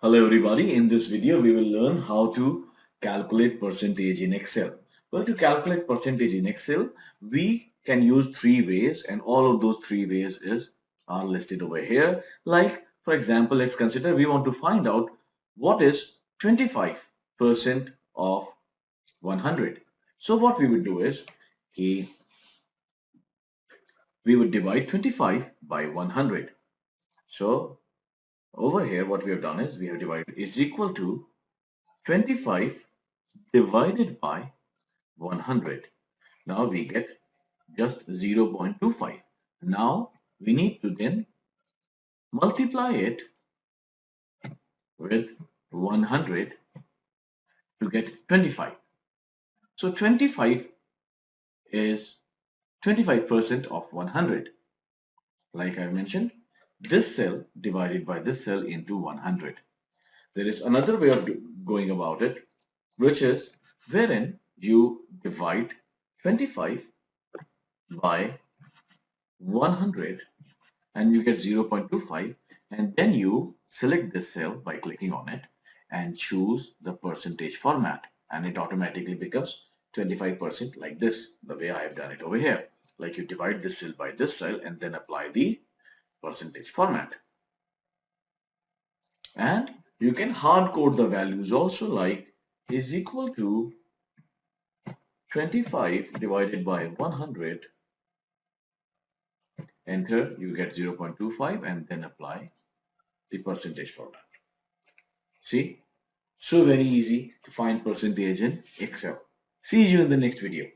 Hello everybody, in this video we will learn how to calculate percentage in Excel. Well, to calculate percentage in Excel, we can use three ways and all of those three ways are listed over here. Like, for example, let's consider we want to find out what is 25% of 100. So what we would do is we would divide 25 by 100. So over here what we have done is we have divided is equal to 25 divided by 100. Now we get just 0.25. Now we need to then multiply it with 100 to get 25. So 25 is 25% of 100. Like I mentioned, this cell divided by this cell into 100. There is another way of going about it, which is wherein you divide 25 by 100 and you get 0.25, and then you select this cell by clicking on it and choose the percentage format, and it automatically becomes 25% like this, the way I have done it over here. Like you divide this cell by this cell and then apply the percentage format. And you can hard code the values also, like is equal to 25 divided by 100. Enter, you get 0.25 and then apply the percentage format. See, so very easy to find percentage in Excel. See you in the next video.